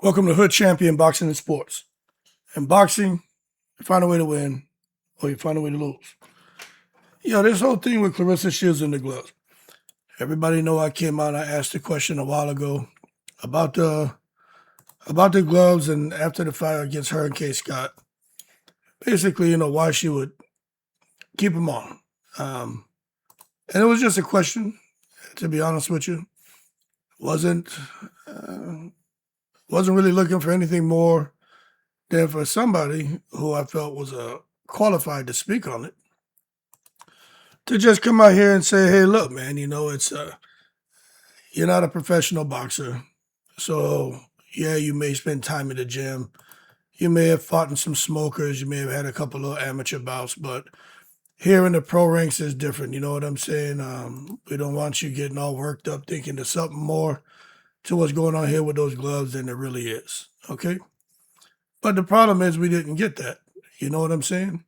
Welcome to Hood Champion Boxing and Sports. In boxing, you find a way to win or you find a way to lose. This whole thing with Claressa Shields and the gloves. Everybody know I came out and I asked a question a while ago about the gloves and after the fight against her and K. Scott. Basically, why she would keep them on. And it was just a question, to be honest with you. Wasn't really looking for anything more than for somebody who I felt was qualified to speak on it to just come out here and say, "Hey, look, man, it's you're not a professional boxer, so yeah, you may spend time in the gym, you may have fought in some smokers, you may have had a couple of amateur bouts, but here in the pro ranks is different. You know what I'm saying? We don't want you getting all worked up thinking there's something more to what's going on here with those gloves than there really is. Okay." But the problem is we didn't get that. You know what I'm saying?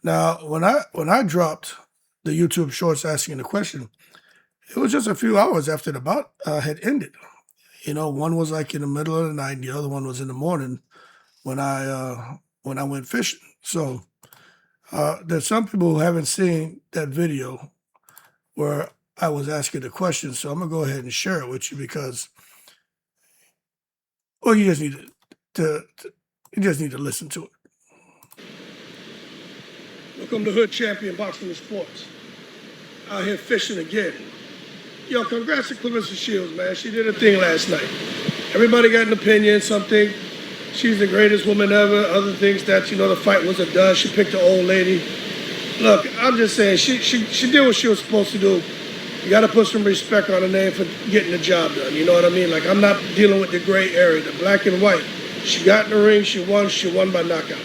Now, when I dropped the YouTube shorts asking the question, it was just a few hours after the bout had ended. One was like in the middle of the night, and the other one was in the morning when I went fishing. So there's some people who haven't seen that video where I was asking the question. So I'm gonna go ahead and share it with you because, well, you just need to listen to it. Welcome to Hood Champion Boxing and Sports. Out here fishing again. Yo, congrats to Claressa Shields, man. She did her thing last night. Everybody got an opinion. Some think she's the greatest woman ever. Other things that, the fight was a dud. She picked an old lady. Look, I'm just saying, she did what she was supposed to do. You got to put some respect on her name for getting the job done. You know what I mean? Like, I'm not dealing with the gray area, the black and white. She got in the ring. She won by knockout.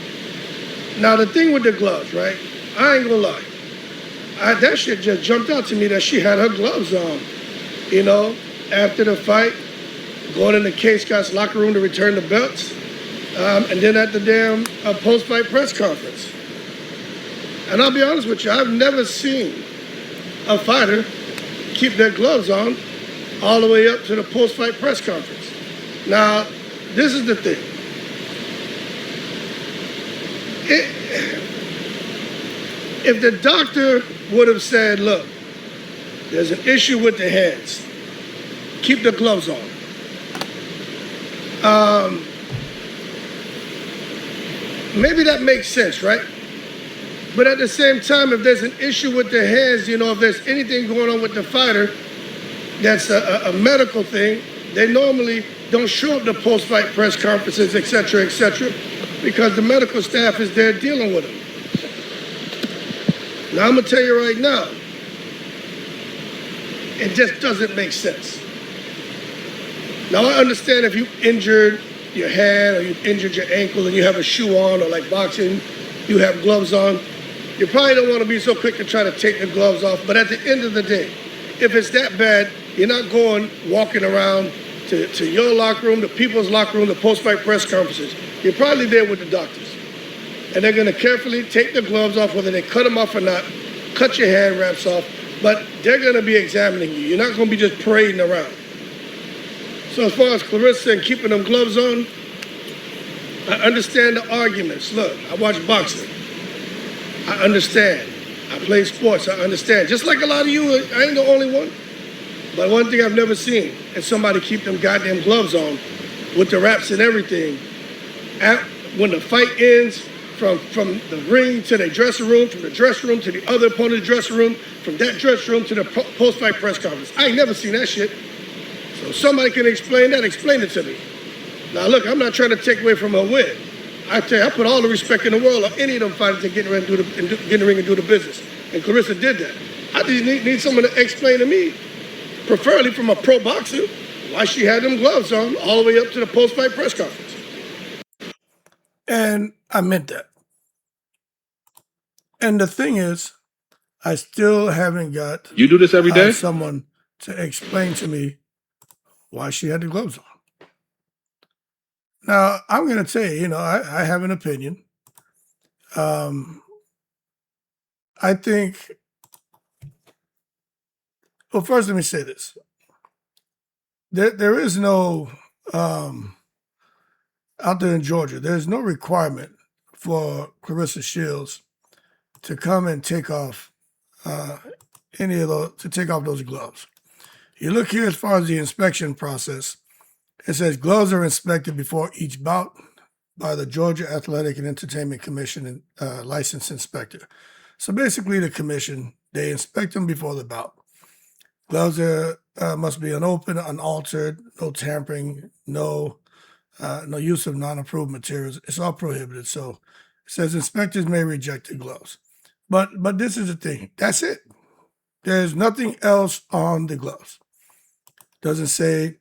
Now, the thing with the gloves, right? I ain't gonna lie. That shit just jumped out to me that she had her gloves on. After the fight, going into K. Scott's locker room to return the belts, and then at the damn post-fight press conference. And I'll be honest with you, I've never seen a fighter keep their gloves on all the way up to the post-fight press conference. Now, this is the thing. If the doctor would have said, look, there's an issue with the hands, keep the gloves on. Maybe that makes sense, right? But at the same time, if there's an issue with the hands, if there's anything going on with the fighter, that's a medical thing, they normally don't show up to post-fight press conferences, et cetera, because the medical staff is there dealing with them. Now, I'm going to tell you right now, it just doesn't make sense. Now, I understand if you injured your hand or you injured your ankle and you have a shoe on, or like boxing, you have gloves on, you probably don't want to be so quick to try to take the gloves off. But at the end of the day, if it's that bad, you're not walking around to your locker room, the people's locker room, the post-fight press conferences. You're probably there with the doctors. And they're going to carefully take the gloves off, whether they cut them off or not, cut your hand wraps off, but they're going to be examining you. You're not going to be just parading around. So as far as Claressa and keeping them gloves on, I understand the arguments. Look, I watch boxing. I understand. I play sports. I understand. Just like a lot of you, I ain't the only one. But one thing I've never seen is somebody keep them goddamn gloves on with the wraps and everything. When the fight ends, from the ring to the dressing room, from the dressing room to the other opponent's dressing room, from that dressing room to the post-fight press conference. I ain't never seen that shit. So if somebody can explain that, explain it to me. Now look, I'm not trying to take away from her win. I tell you, I put all the respect in the world on any of them fighters to get in the ring and do the business. And Claressa did that. I just need someone to explain to me, preferably from a pro boxer, why she had them gloves on all the way up to the post-fight press conference. And I meant that. And the thing is, I still haven't got You do this every day? Someone to explain to me why she had the gloves on. Now, I'm going to tell you, I have an opinion. I think, well, first let me say this. There is no out there in Georgia, there's no requirement for Claressa Shields to come and take off those gloves. You look here as far as the inspection process. It says gloves are inspected before each bout by the Georgia Athletic and Entertainment Commission licensed inspector. So basically, the commission, they inspect them before the bout. Gloves must be unopened, unaltered, no tampering, no use of non-approved materials. It's all prohibited. So it says inspectors may reject the gloves. But this is the thing. That's it. There's nothing else on the gloves. Doesn't say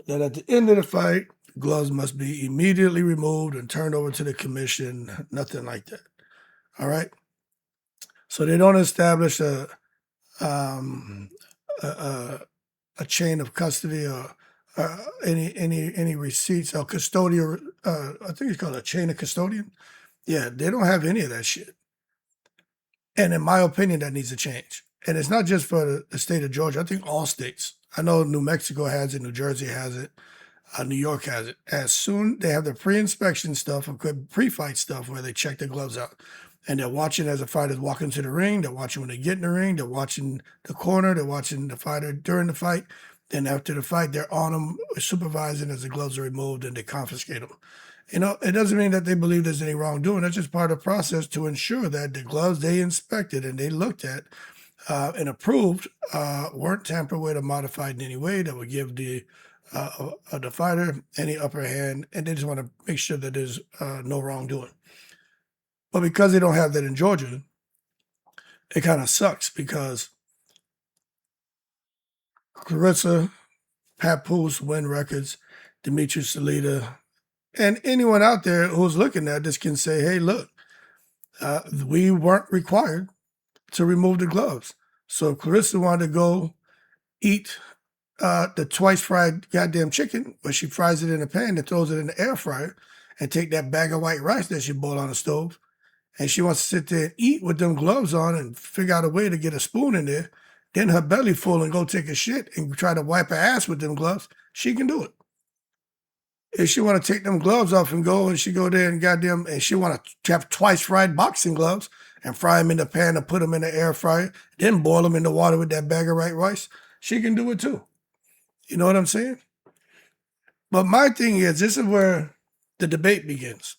that at the end of the fight, gloves must be immediately removed and turned over to the commission. Nothing like that. All right. So they don't establish a chain of custody or any receipts or custodial. I think it's called a chain of custodian. Yeah, they don't have any of that shit. And in my opinion, that needs to change. And it's not just for the state of Georgia. I think all states. I know New Mexico has it, New Jersey has it, New York has it. As soon they have the pre-inspection stuff or pre-fight stuff where they check the gloves out, and they're watching as the fighters walk into the ring. They're watching when they get in the ring. They're watching the corner. They're watching the fighter during the fight. Then after the fight, they're on them, supervising as the gloves are removed, and they confiscate them. You know, it doesn't mean that they believe there's any wrongdoing. That's just part of the process to ensure that the gloves they inspected and they looked at and approved weren't tampered with or modified in any way that would give the fighter any upper hand, and they just want to make sure that there's no wrongdoing. But because they don't have that in Georgia, it kind of sucks because Claressa, Papoose, Win Records, Demetrius Salita, and anyone out there who's looking at this can say, hey, look, we weren't required to remove the gloves. So if Claressa wanted to go eat the twice fried goddamn chicken, where she fries it in a pan and throws it in the air fryer, and take that bag of white rice that she boiled on the stove, and she wants to sit there and eat with them gloves on and figure out a way to get a spoon in there, then her belly full and go take a shit and try to wipe her ass with them gloves, she can do it. If she want to take them gloves off and go, and she go there and goddamn, and she want to have twice fried boxing gloves and fry them in the pan and put them in the air fryer, then boil them in the water with that bag of white rice, she can do it too. You know what I'm saying? But my thing is, this is where the debate begins.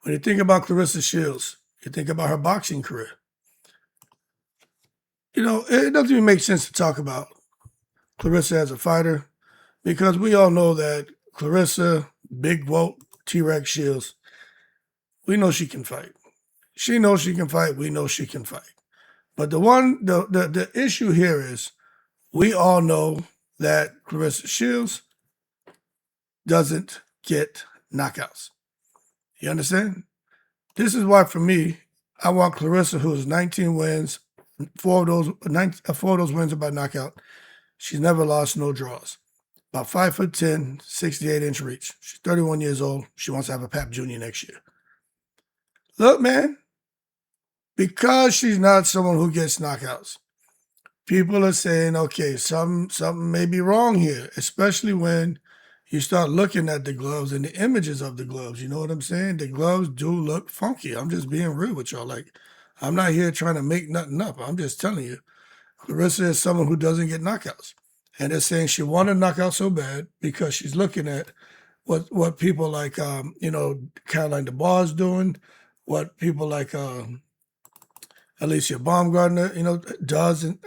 When you think about Claressa Shields, you think about her boxing career. You know, it doesn't even make sense to talk about Claressa as a fighter because we all know that Claressa, Big Whoa, T-Rex Shields, we know she can fight. She knows she can fight. We know she can fight. But the issue here is we all know that Claressa Shields doesn't get knockouts. You understand? This is why, for me, I want Claressa, who has 19 wins, four of those wins are by knockout. She's never lost, no draws. About 5'10", 68-inch reach. She's 31 years old. She wants to have a Pap Jr. next year. Look, man, because she's not someone who gets knockouts, people are saying, okay, something may be wrong here, especially when you start looking at the gloves and the images of the gloves. You know what I'm saying? The gloves do look funky. I'm just being real with y'all. Like, I'm not here trying to make nothing up. I'm just telling you. Claressa is someone who doesn't get knockouts. And they're saying she wanted a knockout so bad because she's looking at what people like, Caroline DeBar's doing, what people like Alicia Baumgartner, does, and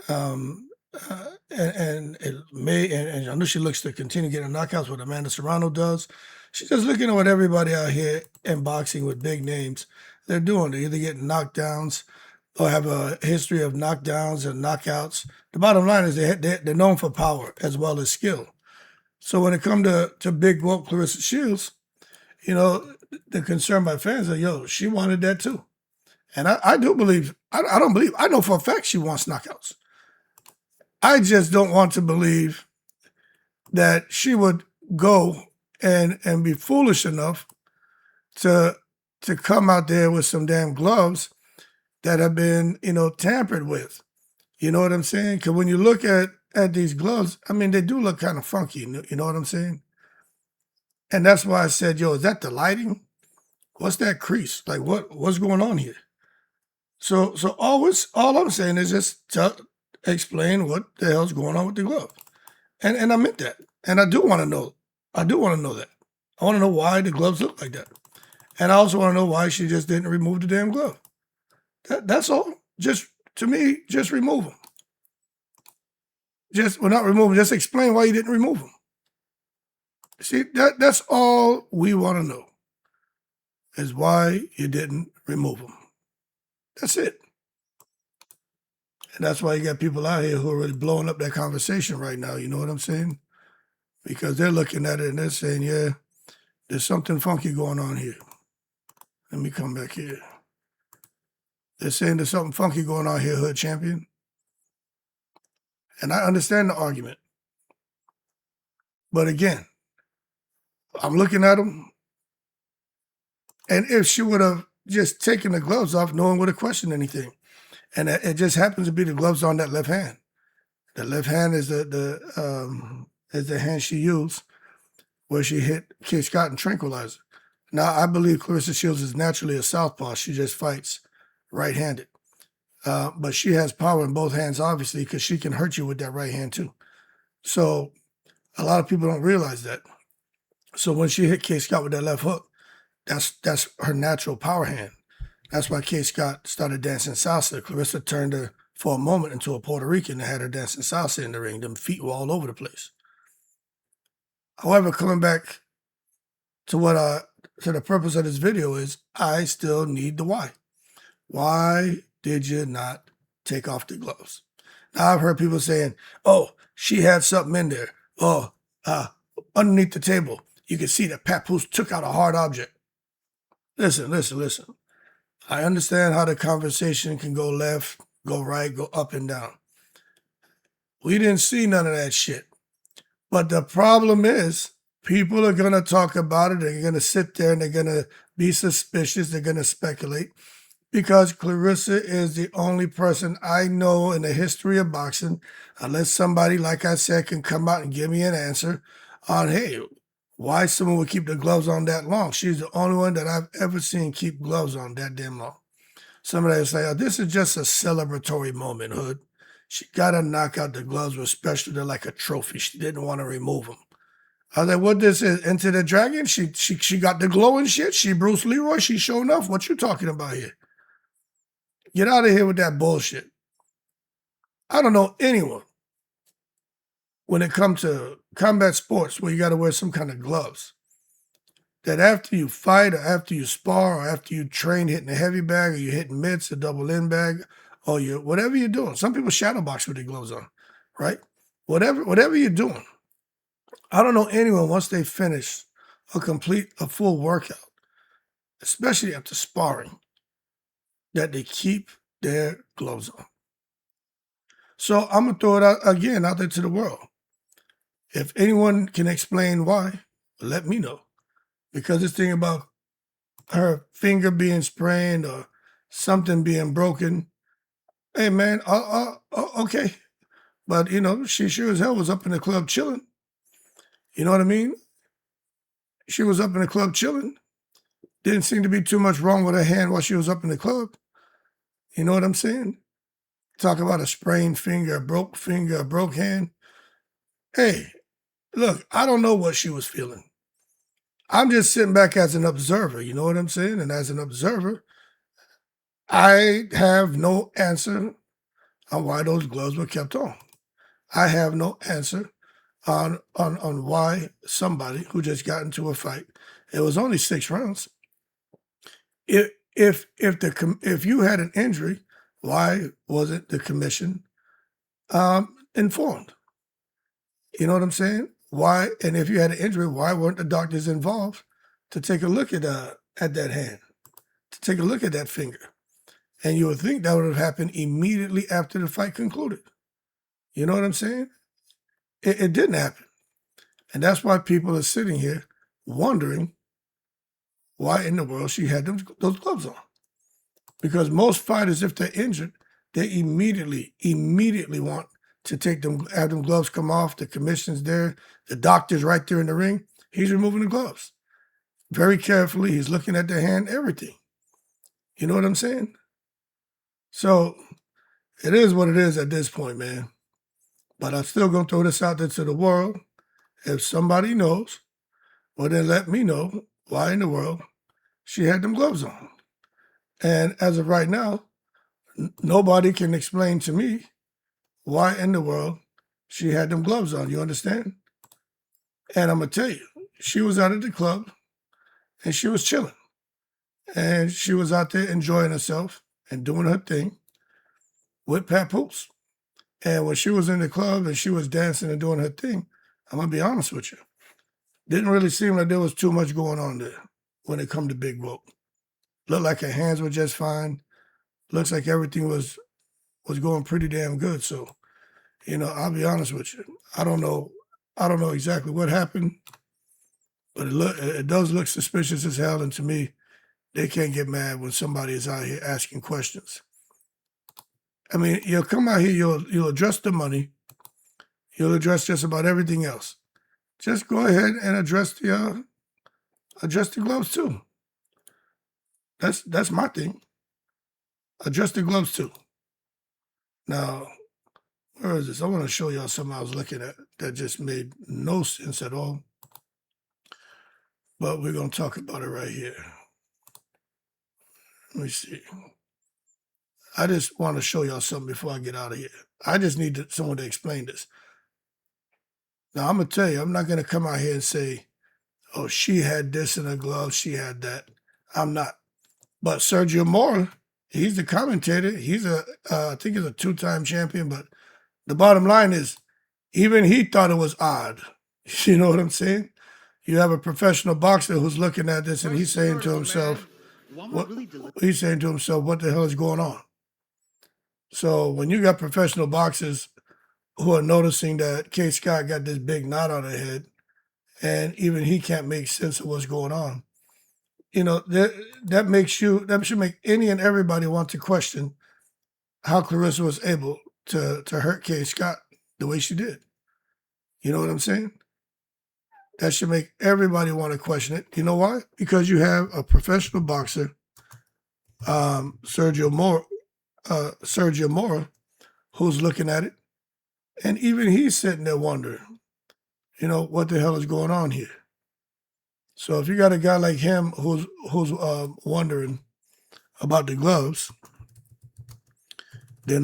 it may, and I know she looks to continue getting knockouts. What Amanda Serrano does, she's just looking at what everybody out here in boxing with big names they're doing. They're either getting knockdowns or have a history of knockdowns and knockouts. The bottom line is they're known for power as well as skill. So when it comes to big woke Claressa Shields, the concern by fans are, she wanted that too. And I do believe, I don't believe, I know for a fact she wants knockouts. I just don't want to believe that she would go and be foolish enough to come out there with some damn gloves that have been, tampered with. You know what I'm saying? Because when you look at these gloves, I mean, they do look kind of funky. You know what I'm saying? And that's why I said, yo, is that the lighting? What's that crease? Like what's going on here? So all I'm saying is just explain what the hell's going on with the glove. And I meant that. And I do want to know. I do want to know that. I want to know why the gloves look like that. And I also want to know why she just didn't remove the damn glove. That's all. Just, to me, just remove them. Not remove them, just explain why you didn't remove them. See, that's all we want to know, is why you didn't remove them. That's it. And that's why you got people out here who are really blowing up that conversation right now, you know what I'm saying? Because they're looking at it and they're saying, yeah, there's something funky going on here. Let me come back here. They're saying there's something funky going on here, Hood Champion. And I understand the argument. But again, I'm looking at them, and if she would have just taken the gloves off, no one would have questioned anything. And it just happens to be the gloves on that left hand. The left hand is the hand she used where she hit Kate Scott and Tranquilizer. Now, I believe Claressa Shields is naturally a southpaw. She just fights right-handed. But she has power in both hands, obviously, because she can hurt you with that right hand, too. So a lot of people don't realize that. So when she hit Kate Scott with that left hook, that's her natural power hand. That's why Kate Scott started dancing salsa. Claressa turned her, for a moment, into a Puerto Rican and had her dancing salsa in the ring. Them feet were all over the place. However, coming back to to the purpose of this video is, I still need the why. Why did you not take off the gloves? Now, I've heard people saying, oh, she had something in there. Oh, underneath the table, you can see that Papoose took out a hard object. Listen. I understand how the conversation can go left, go right, go up and down. We didn't see none of that shit. But the problem is, people are going to talk about it. They're going to sit there and they're going to be suspicious. They're going to speculate. Because Claressa is the only person I know in the history of boxing, unless somebody, like I said, can come out and give me an answer on, hey, why someone would keep the gloves on that long. She's the only one that I've ever seen keep gloves on that damn long. Somebody will say, oh, this is just a celebratory moment, Hood. She got to knock out the gloves, especially they're like a trophy. She didn't want to remove them. I was like, what this is? Enter the Dragon? She got the glowing shit? She Bruce Leroy? She showing enough? What you talking about here? Get out of here with that bullshit. I don't know anyone when it comes to combat sports where you got to wear some kind of gloves, that after you fight or after you spar or after you train hitting a heavy bag or you're hitting mitts, a double end bag, or whatever you're doing. Some people shadow box with their gloves on, right? Whatever you're doing. I don't know anyone, once they finish a full workout, especially after sparring, that they keep their gloves on. So I'm going to throw it out there to the world. If anyone can explain why, let me know. Because this thing about her finger being sprained or something being broken, hey man, okay. But, she sure as hell was up in the club chilling. You know what I mean? She was up in the club chilling. Didn't seem to be too much wrong with her hand while she was up in the club. You know what I'm saying? Talk about a sprained finger, a broke hand. Hey, look, I don't know what she was feeling. I'm just sitting back as an observer, you know what I'm saying? And as an observer, I have no answer on why those gloves were kept on. I have no answer on why somebody who just got into a fight, it was only 6 rounds. If you had an injury, why wasn't the commission informed? You know what I'm saying? Why? And if you had an injury, why weren't the doctors involved to take a look at that hand, to take a look at that finger? And you would think that would have happened immediately after the fight concluded. You know what I'm saying? It didn't happen. And that's why people are sitting here wondering why in the world she had those gloves on. Because most fighters, if they're injured, they immediately want to have them gloves come off. The commission's there. The doctor's right there in the ring. He's removing the gloves. Very carefully, he's looking at the hand, everything. You know what I'm saying? So it is what it is at this point, man. But I'm still gonna throw this out there to the world. If somebody knows, well then let me know why in the world she had them gloves on. And as of right now, nobody can explain to me why in the world she had them gloves on. You understand? And I'm gonna tell you, she was out at the club and she was chilling. And she was out there enjoying herself and doing her thing with Papoose. And when she was in the club and she was dancing and doing her thing, I'm gonna be honest with you, didn't really seem like there was too much going on there when it come to Big Whoop. Looked like her hands were just fine. Looks like everything was going pretty damn good. So, I'll be honest with you. I don't know exactly what happened, but it does look suspicious as hell. And to me, they can't get mad when somebody is out here asking questions. I mean, you'll come out here, you'll address the money, you'll address just about everything else. Just go ahead and address the gloves too. That's my thing. Address the gloves too. Now, where is this? I want to show y'all something I was looking at that just made no sense at all. But we're gonna talk about it right here. Let me see. I just want to show y'all something before I get out of here. I just need someone to explain this. Now, I'm going to tell you, I'm not going to come out here and say, oh, she had this in her glove, she had that. I'm not. But Sergio Mora, he's the commentator. He's I think he's a two-time champion. But the bottom line is, even he thought it was odd. You know what I'm saying? You have a professional boxer who's looking at this and he's saying to himself, what the hell is going on? So when you got professional boxers who are noticing that Kate Scott got this big knot on her head, and even he can't make sense of what's going on, that should make any and everybody want to question how Claressa was able to hurt Kate Scott the way she did. You know what I'm saying? That should make everybody want to question it. You know why? Because you have a professional boxer, Sergio Mora, who's looking at it, and even he's sitting there wondering, what the hell is going on here? So if you got a guy like him who's wondering about the gloves, then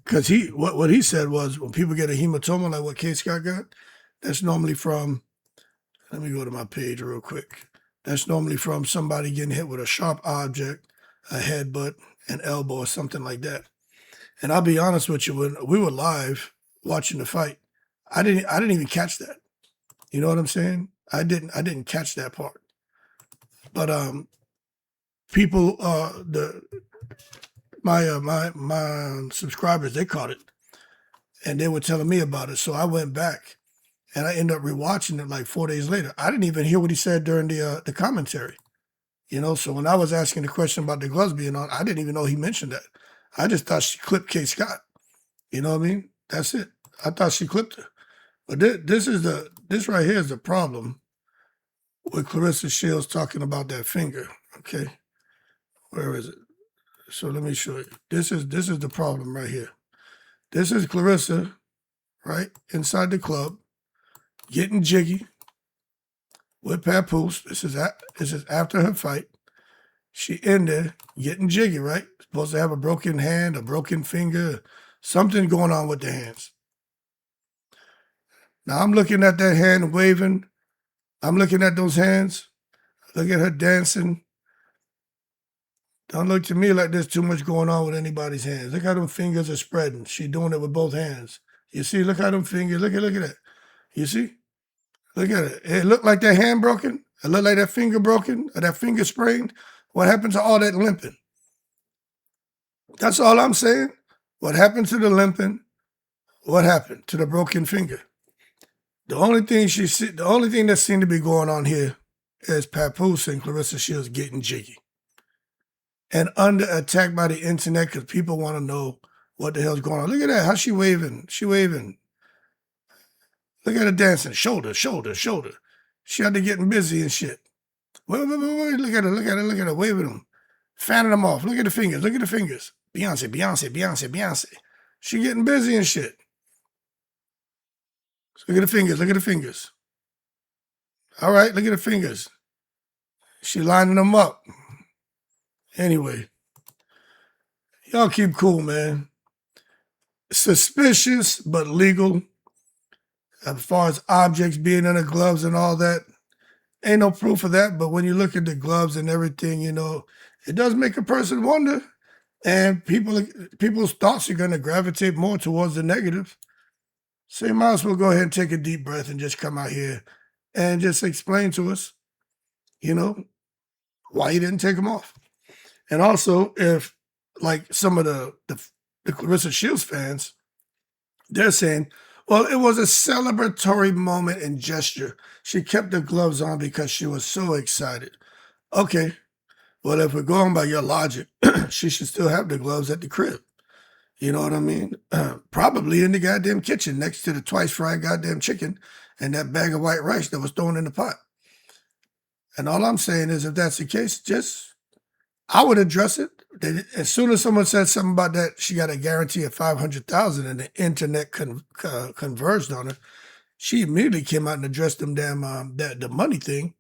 because what he said was when people get a hematoma like what Kate Scott got, that's normally from. Let me go to my page real quick. That's normally from somebody getting hit with a sharp object, a headbutt, an elbow, or something like that. And I'll be honest with you, when we were live watching the fight, I didn't even catch that. You know what I'm saying? I didn't catch that part. But people, my subscribers, they caught it, and they were telling me about it. So I went back, and I ended up rewatching it like 4 days later. I didn't even hear what he said during the commentary. So when I was asking the question about the gloves being on, I didn't even know he mentioned that. I just thought she clipped Kate Scott. You know what I mean? That's it. I thought she clipped her. But this right here is the problem with Claressa Shields talking about that finger. Okay, where is it? So let me show you. This is the problem right here. This is Claressa, right inside the club, getting jiggy with Papoose. This is after her fight. She in there getting jiggy, right? Supposed to have a broken hand, a broken finger, something going on with the hands. Now I'm looking at that hand waving. I'm looking at those hands. Look at her dancing. Don't look to me like there's too much going on with anybody's hands. Look how them fingers are spreading. She doing it with both hands. You see, look how them fingers, look at that. You see? Look at it. It looked like that hand broken. It looked like that finger broken or that finger sprained. What happened to all that limping? That's all I'm saying. What happened to the limping? What happened to the broken finger? The only thing that seemed to be going on here is Papoose and Claressa Shields getting jiggy and under attack by the internet because people want to know what the hell's going on. Look at that, how she waving. She waving. Look at her dancing. Shoulder, shoulder, shoulder. She out there getting busy and shit. Wait. Look at her, look at her, look at her, waving them. Fanning them off. Look at the fingers, look at the fingers. Beyonce, Beyonce, Beyonce, Beyonce. She getting busy and shit. Look at the fingers, look at the fingers. All right, look at the fingers. She lining them up. Anyway, y'all keep cool, man. Suspicious, but legal. As far as objects being in the gloves and all that, ain't no proof of that. But when you look at the gloves and everything, you know, it does make a person wonder. And people's thoughts are going to gravitate more towards the negative. So you might as well go ahead and take a deep breath and just come out here and just explain to us, you know, why you didn't take them off. And also, if like some of the Claressa Shields fans, they're saying, well, it was a celebratory moment and gesture. She kept the gloves on because she was so excited. Okay, well, if we're going by your logic, she should still have the gloves at the crib. You know what I mean? Probably in the goddamn kitchen next to the twice fried goddamn chicken and that bag of white rice that was thrown in the pot. And all I'm saying is, if that's the case, I would address it. As soon as someone said something about that, she got a guarantee of $500,000 and the internet converged on her. She immediately came out and addressed them damn the money thing.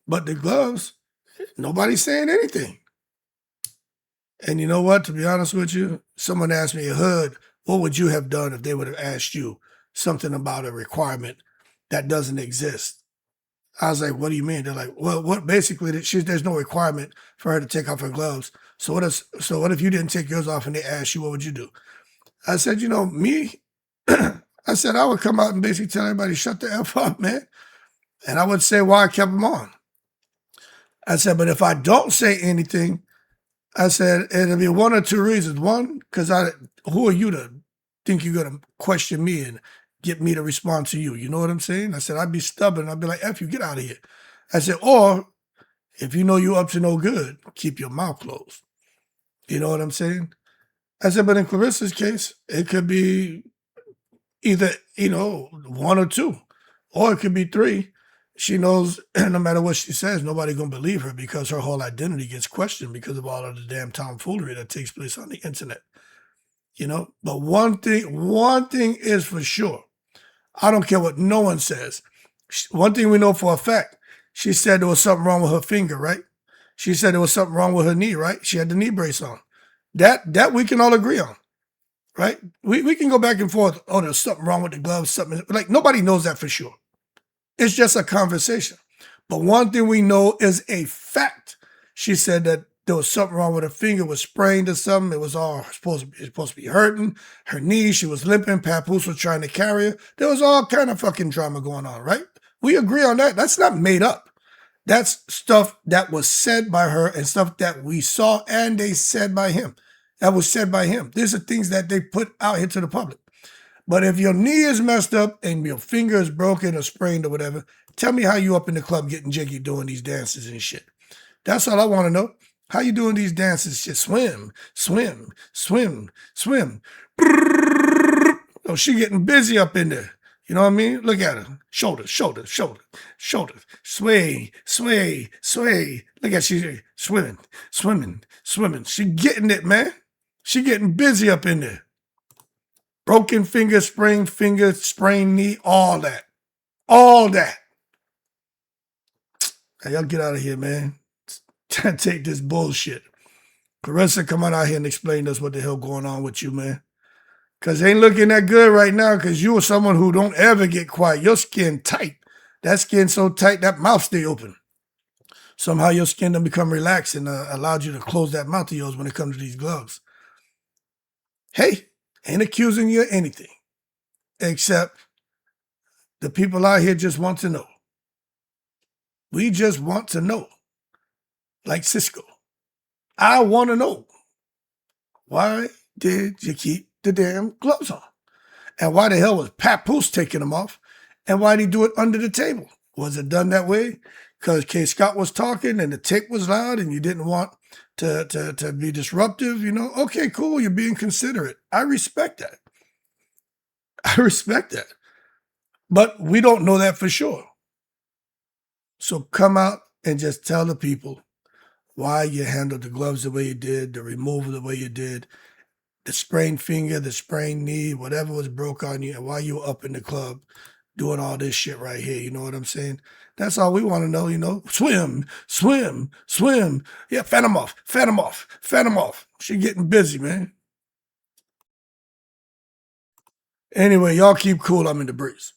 But the gloves, nobody's saying anything. And you know what? To be honest with you, someone asked me, Hood, what would you have done if they would have asked you something about a requirement that doesn't exist? I was like, what do you mean? They're like, well, what basically there's no requirement for her to take off her gloves. So what if you didn't take yours off and they asked you, what would you do? I said, you know, me, I said, I would come out and basically tell everybody, shut the F up, man. And I would say why I kept them on. I said, but if I don't say anything, I said, it'll be one or two reasons. One, because who are you to think you're going to question me and get me to respond to you? You know what I'm saying? I said, I'd be stubborn. I'd be like, F you, get out of here. I said, or if you know you're up to no good, keep your mouth closed. You know what I'm saying? I said, but in Claressa's case, it could be either, you know, one or two, or it could be three. She knows no matter what she says, nobody gonna believe her because her whole identity gets questioned because of all of the damn tomfoolery that takes place on the internet. You know, but one thing is for sure. I don't care what no one says. One thing we know for a fact, she said there was something wrong with her finger, right? She said there was something wrong with her knee, right? She had the knee brace on. That we can all agree on, right? We can go back and forth. Oh, there's something wrong with the gloves, something like nobody knows that for sure. It's just a conversation. But one thing we know is a fact. She said that there was something wrong with her finger, was sprained or something. It was all supposed to be hurting. Her knee, she was limping. Papoose was trying to carry her. There was all kind of fucking drama going on, right? We agree on that. That's not made up. That's stuff that was said by her and stuff that we saw and they said by him. That was said by him. These are things that they put out here to the public. But if your knee is messed up and your finger is broken or sprained or whatever, tell me how you up in the club getting jiggy doing these dances and shit. That's all I want to know. How you doing these dances? Just swim, swim, swim, swim. Oh, she getting busy up in there. You know what I mean? Look at her. Shoulder, shoulder, shoulder, shoulder. Sway, sway, sway. Look at she swimming, swimming, swimming. She getting it, man. She getting busy up in there. Broken finger, sprained knee, all that. All that. Hey, y'all get out of here, man. Take this bullshit. Claressa, come on out here and explain to us what the hell going on with you, man. Because it ain't looking that good right now because you are someone who don't ever get quiet. Your skin tight. That skin so tight, that mouth stay open. Somehow your skin done become relaxed and allowed you to close that mouth of yours when it comes to these gloves. Hey, ain't accusing you of anything. Except the people out here just want to know. We just want to know. Like Cisco. I want to know. Why did you keep the damn gloves on? And why the hell was Papoose taking them off? And why did he do it under the table? Was it done that way? Because K. Scott was talking and the tape was loud and you didn't want to be disruptive, you know? Okay, cool. You're being considerate. I respect that. I respect that. But we don't know that for sure. So come out and just tell the people why you handled the gloves the way you did, the removal the way you did, the sprained finger, the sprained knee, whatever was broke on you, and why you were up in the club doing all this shit right here. You know what I'm saying? That's all we want to know, you know? Swim, swim, swim. Yeah, fan them off, fan them off, fan them off. She getting busy, man. Anyway, y'all keep cool. I'm in the breeze.